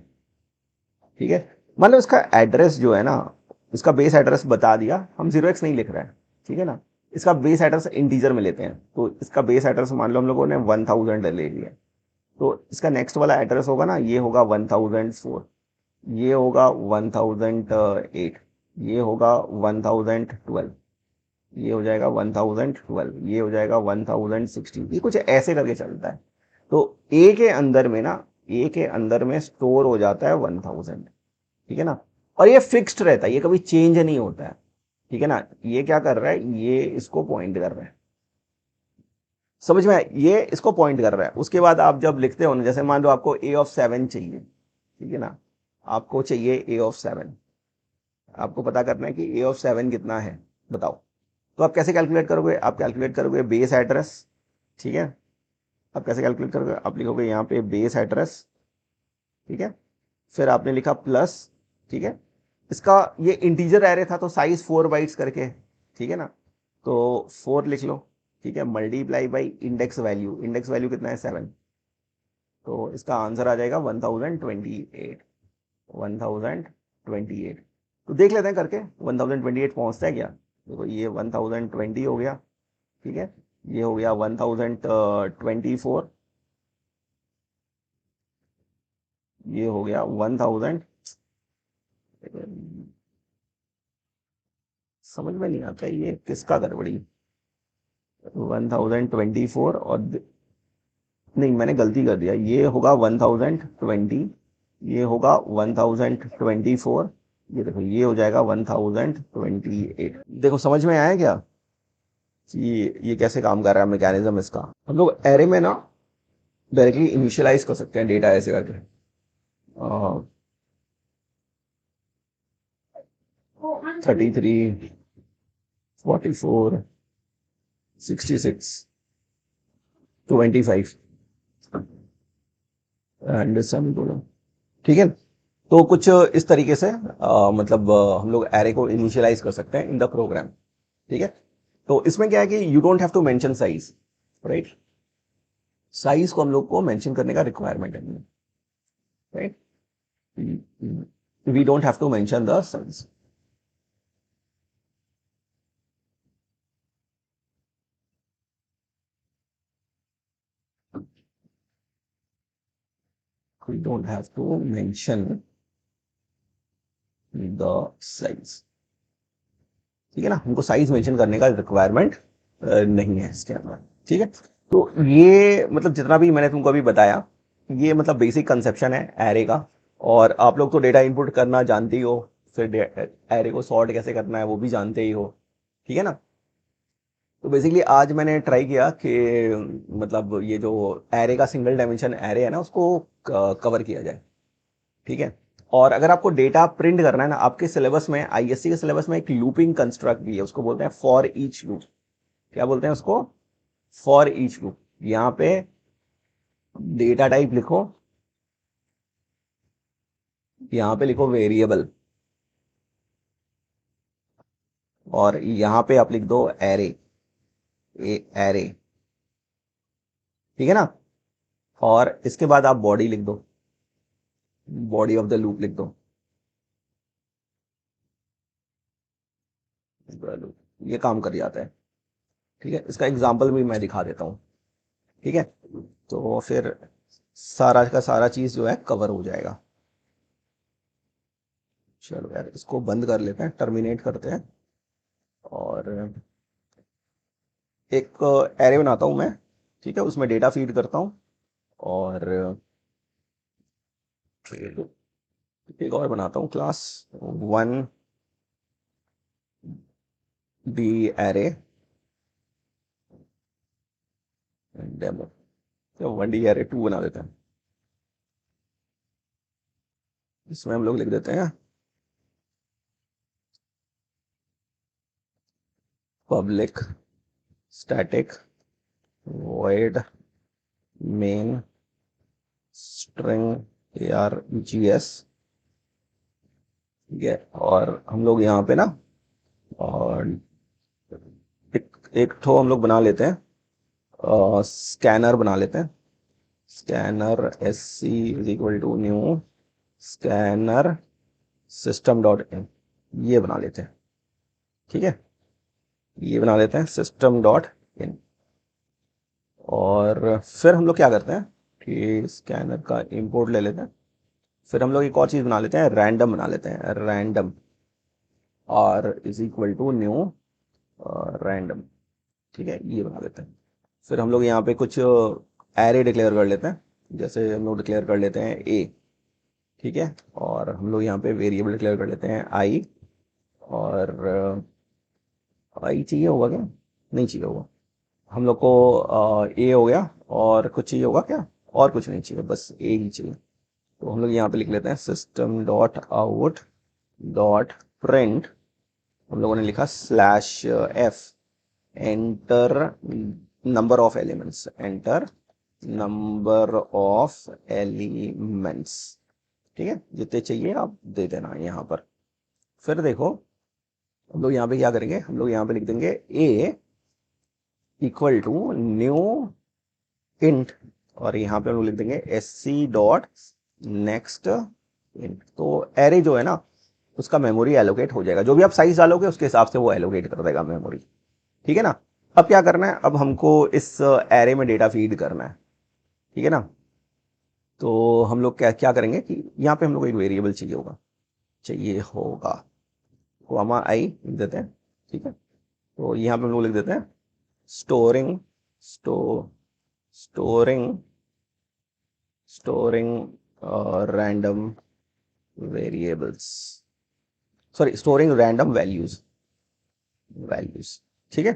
ठीक है, मतलब इसका एड्रेस जो है ना, इसका बेस एड्रेस बता दिया, हम 0x नहीं लिख रहे हैं, ठीक है ना। इसका बेस एड्रेस इंटीजर में लेते हैं, तो इसका बेस एड्रेस मान लो हम लोगों ने 1000 ले लिया, तो इसका नेक्स्ट वाला एड्रेस होगा ना, ये होगा 1004, ये होगा 1008, ये होगा 1012, ये हो जाएगा 1012, ये हो जाएगा 1016, ये कुछ ऐसे करके चलता है। तो ए के अंदर में ना, ए के अंदर में स्टोर हो जाता है 1000, ठीक है ना, और ये फिक्स्ड रहता है, ये कभी चेंज नहीं होता है। ठीक है ना, ये क्या कर रहा है, ये इसको पॉइंट कर रहा है, समझ में आया? ये इसको पॉइंट कर रहा है। उसके बाद आप जब लिखते हो ना, जैसे मान लो आपको a(7) चाहिए, ठीक है ना, आपको चाहिए a(7), आपको पता करना है कि a(7) कितना है, बताओ। तो आप कैसे कैलकुलेट करोगे, आप कैलकुलेट करोगे बेस एड्रेस, ठीक है। आप कैसे कैलकुलेट करोगे, आप लिखोगे यहाँ पे बेस एड्रेस, ठीक है, फिर आपने लिखा प्लस, ठीक है, इसका ये इंटीजर एरे था तो साइज 4 बाइट्स करके, ठीक है ना, तो 4 लिख लो, ठीक है, multiply by index value, index value कितना है 7, तो इसका आंसर आ जाएगा 1028, 1028। तो देख लेते हैं करके 1028 पहुंचता है क्या। देखो ये 1020 हो गया, ठीक है, ये हो गया 1024, ये हो गया 1000, समझ में नहीं आता ये किसका गड़बड़ी, 1024 और नहीं मैंने गलती कर दिया, ये होगा 1020, ये होगा 1024, ये देखो ये हो जाएगा 1028। देखो समझ में आया क्या कि ये कैसे काम कर रहा है मैकेनिज्म इसका। हम लोग एरे में ना डायरेक्टली इनिशियलाइज कर सकते हैं डेटा ऐसे करके, 33, 44, 66, 25 एंड सेमी, ठीक है। तो कुछ इस तरीके से मतलब हम लोग एरे को इनिशियलाइज कर सकते हैं इन द प्रोग्राम। ठीक है, तो इसमें क्या है कि you don't have to mention size, right? Size को हम लोग को मेंशन करने का रिक्वायरमेंट है, right? We don't have to mention the size. We don't have to mention the size। ठीक है ना, हमको साइज मेंशन करने का रिक्वायरमेंट नहीं है इसके अंदर। ठीक है, तो ये मतलब जितना भी मैंने तुमको अभी बताया, ये मतलब बेसिक कंसेप्शन है एरे का। और आप लोग तो डेटा इनपुट करना जानते ही हो, फिर एरे को सॉर्ट कैसे करना है वो भी जानते ही हो। ठीक है ना, तो बेसिकली आज मैंने ट्राई किया कि मतलब ये जो एरे का सिंगल डायमेंशन एरे है ना, उसको कवर किया जाए। ठीक है, और अगर आपको डेटा प्रिंट करना है ना, आपके सिलेबस में, आईएससी के सिलेबस में एक लूपिंग कंस्ट्रक्ट भी है, उसको बोलते हैं फॉर ईच लूप। क्या बोलते हैं उसको? For each loop. यहाँ पे डेटा टाइप लिखो, यहाँ पे लिखो वेरिएबल, और यहाँ पे आप लिख दो एरे, एरे। ठीक है ना, और इसके बाद आप बॉडी लिख दो, बॉडी ऑफ द लूप लिख दो। ये काम कर जाता है। ठीक है, इसका एग्जाम्पल भी मैं दिखा देता हूँ। ठीक है, तो फिर सारा का सारा चीज जो है कवर हो जाएगा। चलो यार, इसको बंद कर लेते हैं, टर्मिनेट करते हैं, और एक एरे बनाता हूं मैं। ठीक है, उसमें डेटा फीड करता हूं, और एक और बनाता हूं क्लास 1D एरे डेमो, तो 1D एरे 2 बना देते हैं। इसमें हम लोग लिख देते हैं public static void main string args। ठीक है, और हम लोग यहाँ पे ना, और एक ठो हम लोग बना लेते हैं, स्कैनर बना लेते हैं। Scanner S C is equal to new scanner system dot in, ये बना लेते हैं। ठीक है, ये बना लेते हैं सिस्टम डॉट इन। और फिर हम लोग क्या करते हैं कि स्कैनर का इंपोर्ट ले लेते हैं। फिर हम लोग एक और चीज़ बना लेते हैं, रैंडम बना लेते हैं, रैंडम, और is equal to new random. ठीक है, ये बना लेते हैं। फिर हम लोग यहाँ पे कुछ एरे डिक्लेयर कर लेते हैं, जैसे हम लोग डिक्लेयर कर लेते हैं ए। ठीक है, और हम लोग यहाँ पे वेरिएबल डिक्लेयर कर लेते हैं आई, और आई चाहिए होगा क्या? नहीं चाहिए होगा। हम लोग को ए हो गया, और कुछ चाहिए होगा क्या? और कुछ नहीं चाहिए, बस ए ही चाहिए। तो हम लोग यहाँ पे लिख लेते हैं system dot out dot print, हम लोगों ने लिखा slash F, enter number of elements, enter number of elements. ठीक है, जितने चाहिए आप दे देना यहाँ पर। फिर देखो, हम लोग यहाँ पे क्या करेंगे, हम लोग यहाँ पे लिख देंगे A equal to new int, और यहाँ पे हम लोग लिख देंगे S C dot next int. तो एरे जो है ना, उसका मेमोरी एलोकेट हो जाएगा, जो भी आप साइज डालोगे उसके हिसाब से वो एलोकेट कर देगा मेमोरी। ठीक है ना, अब क्या करना है, अब हमको इस एरे में डेटा फीड करना है। ठीक है ना, तो हम लोग क्या क्या करेंगे कि यहाँ पे हम लोग को एक वेरिएबल चाहिए होगा, कॉमा आई लिख देते हैं। ठीक है, तो यहाँ पे हम लोग लिख देते हैं storing sto storing storing random variables, sorry storing random values. ठीक है,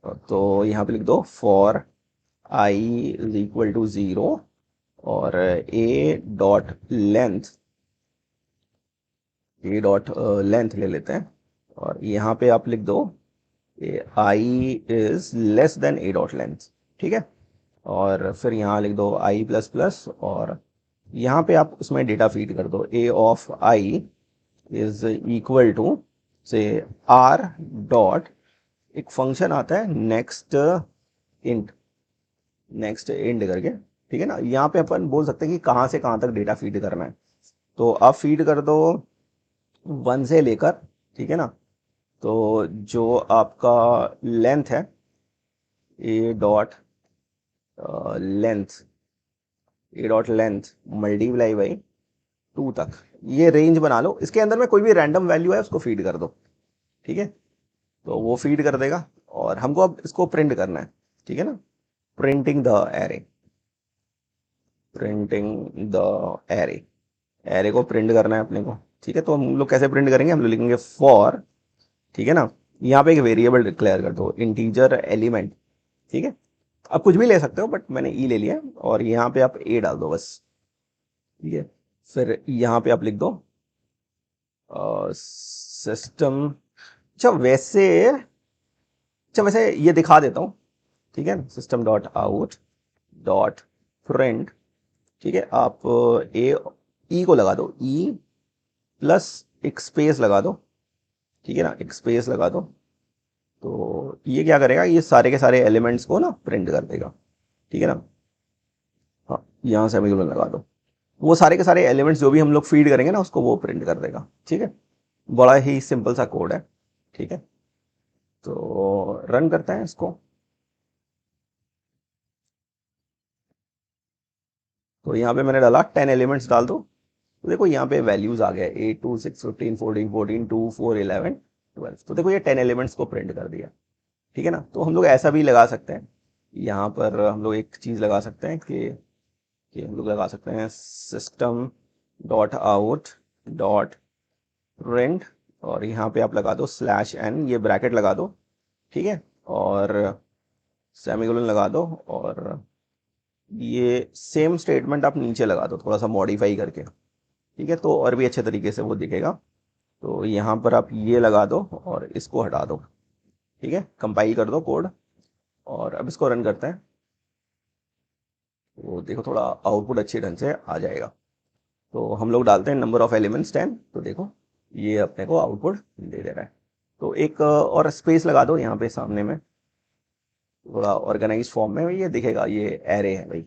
तो यहाँ पे लिख दो for I is equal to 0, और ए डॉट लेंथ ले लेते हैं, और यहाँ पे आप लिख दो I is less than A dot length. ठीक है, और फिर यहाँ लिख दो आई प्लस प्लस, और यहाँ पे आप उसमें डेटा फीड कर दो, A of I is equal to से आर डॉट, एक फंक्शन आता है नेक्स्ट इंट, नेक्स्ट इंड करके, ठीक है ना। यहाँ पे अपन बोल सकते हैं कि कहाँ से कहाँ तक डेटा फीड करना है। तो आप फीड कर दो 1 से लेकर, ठीक है ना। तो जो आपका लेंथ है, ए dot length, A dot length multiply by 2 तक, ये रेंज बना लो। इसके अंदर में कोई भी रैंडम वैल्यू है उसको फीड कर दो, ठीक है। तो वो फीड कर देगा और हमको अब इसको प्रिंट करना है, ठीक है ना। Printing the array, printing the array, array को प्रिंट करना है अपने को, ठीक है। तो हम लोग कैसे प्रिंट करेंगे, हम लोग लिखेंगे फॉर, ठीक है ना। यहाँ पे एक वेरिएबल डिक्लेयर कर दो, इंटीजर एलिमेंट, ठीक है। आप कुछ भी ले सकते हो बट मैंने ई ले लिया, और यहाँ पे आप ए डाल दो बस, ठीक है। फिर यहाँ पे आप लिख दो सिस्टम, अच्छा वैसे ये दिखा देता हूँ, ठीक है। System dot out dot print, ठीक है। आप ए ई को लगा दो, ई प्लस एक स्पेस लगा दो, ठीक है ना, एक स्पेस लगा दो। तो ये क्या करेगा, ये सारे के सारे एलिमेंट्स को ना प्रिंट कर देगा, ठीक है ना। हाँ, यहाँ से हमें लगा दो, वो सारे के सारे एलिमेंट्स जो भी हम लोग फीड करेंगे ना उसको वो प्रिंट कर देगा, ठीक है। बड़ा ही सिंपल सा कोड है, ठीक है। तो रन करते हैं इसको। तो यहाँ पे मैंने डाला 10 एलिमेंट्स डाल दो, तो देखो यहाँ पे वैल्यूज आ गए 8 2 6 15 14 14 2 4 11 12। तो देखो ये 10 एलिमेंट्स को प्रिंट कर दिया, ठीक है ना। तो हम लोग ऐसा भी लगा सकते हैं, यहाँ पर हम लोग एक चीज़ लगा सकते हैं कि हम लोग लगा सकते हैं system dot out dot print, और यहाँ पे आप लगा दो स्लैश एन, ये ब्रैकेट लगा दो, ठीक है। और सेमीकोलन लगा दो, और ये सेम स्टेटमेंट आप नीचे लगा दो थोड़ा सा मॉडिफाई करके, ठीक है। तो और भी अच्छे तरीके से वो दिखेगा। तो यहाँ पर आप ये लगा दो और इसको हटा दो, ठीक है। कंपाइल कर दो कोड और अब इसको रन करते हैं। तो देखो थोड़ा आउटपुट अच्छे ढंग से आ जाएगा। तो हम लोग डालते हैं नंबर ऑफ एलिमेंट्स 10, तो देखो ये अपने को आउटपुट दे दे रहा है। तो एक और स्पेस लगा दो यहाँ पे सामने में, थोड़ा ऑर्गेनाइज फॉर्म में ये दिखेगा, ये एरे है भाई,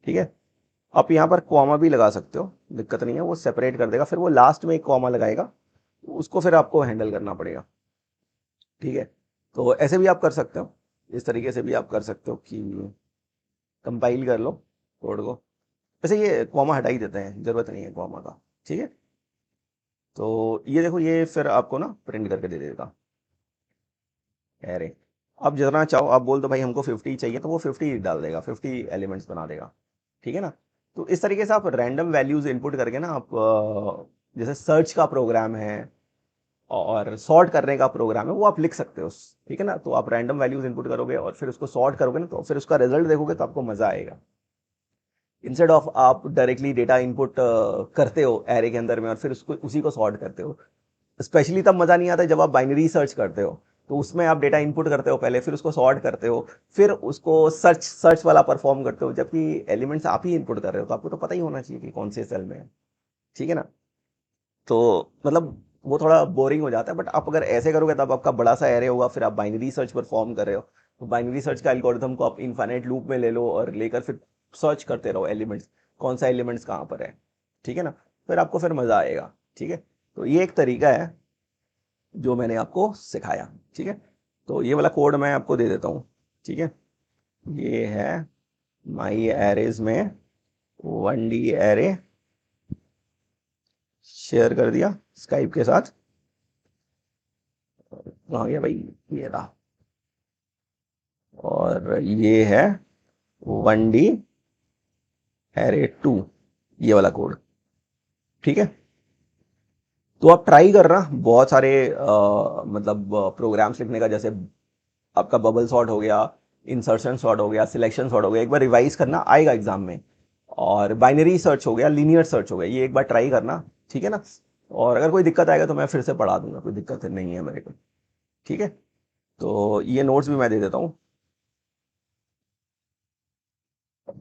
ठीक है। आप यहाँ पर कॉमा भी लगा सकते हो, दिक्कत नहीं है, वो सेपरेट कर देगा। फिर वो लास्ट में एक कॉमा लगाएगा, उसको फिर आपको हैंडल करना पड़ेगा, ठीक है। तो ऐसे भी आप कर सकते हो, इस तरीके से भी आप कर सकते हो कि कंपाइल कर लो कोड को। वैसे ये कॉमा हटा ही देते हैं, जरूरत नहीं है कॉमा का, ठीक है। तो ये देखो ये फिर आपको ना प्रिंट करके दे देगा एरे। आप जितना चाहो आप बोल दो भाई हमको 50 चाहिए, तो वो 50 डाल देगा, 50 एलिमेंट्स बना देगा, ठीक है ना। तो इस तरीके से आप रैंडम वैल्यूज इनपुट करके ना आप जैसे सर्च का प्रोग्राम है और सॉर्ट करने का प्रोग्राम है वो आप लिख सकते हो, ठीक है ना। तो आप रैंडम वैल्यूज इनपुट करोगे और फिर उसको सॉर्ट करोगे ना, तो फिर उसका रिजल्ट देखोगे तो आपको मजा आएगा। इंस्टेड ऑफ आप डायरेक्टली डेटा इनपुट करते हो एरे के अंदर में और फिर उसको उसी को सॉर्ट करते हो। स्पेशली तब मजा नहीं आता जब आप बाइनरी सर्च करते हो, तो उसमें आप डेटा इनपुट करते हो पहले, फिर उसको सॉर्ट करते हो, फिर उसको सर्च सर्च वाला परफॉर्म करते हो, जबकि एलिमेंट्स आप ही इनपुट कर रहे हो तो आपको तो पता ही होना चाहिए कि कौन से सेल में है, ठीक है ना। तो मतलब वो थोड़ा बोरिंग हो जाता है, बट आप अगर ऐसे करोगे तब आपका बड़ा सा एरे होगा, फिर आप बाइनरी सर्च परफॉर्म कर रहे हो। तो बाइनरी सर्च का एल्गोरिथम को आप इनफाइनाइट लूप में ले लो और लेकर फिर सर्च करते रहो एलिमेंट्स, कौन सा एलिमेंट्स कहाँ पर है, ठीक है ना। फिर आपको फिर मजा आएगा, ठीक है। तो ये एक तरीका है जो मैंने आपको सिखाया, ठीक है। तो ये वाला कोड मैं आपको दे देता हूँ, ठीक है। ये है माई एरेज में 1D एरे, शेयर कर दिया स्काइप के साथ, आ गया भाई, ये रहा। और ये है 1D एरे 2, ये वाला कोड, ठीक है। तो आप ट्राई करना बहुत सारे मतलब प्रोग्राम्स लिखने का, जैसे आपका बबल सॉर्ट हो गया, इंसर्शन सॉर्ट हो गया, सिलेक्शन सॉर्ट हो गया, एक बार रिवाइज करना, आएगा एग्जाम में। और बाइनरी सर्च हो गया, लीनियर सर्च हो गया, ये एक बार ट्राई करना, ठीक है ना। और अगर कोई दिक्कत आएगा तो मैं फिर से पढ़ा दूंगा, कोई दिक्कत नहीं है मेरे को, ठीक है। तो ये नोट्स भी मैं दे देता हूँ,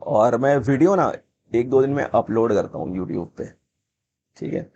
और मैं वीडियो ना 1-2 दिन में अपलोड करता हूँ यूट्यूब पे, ठीक है।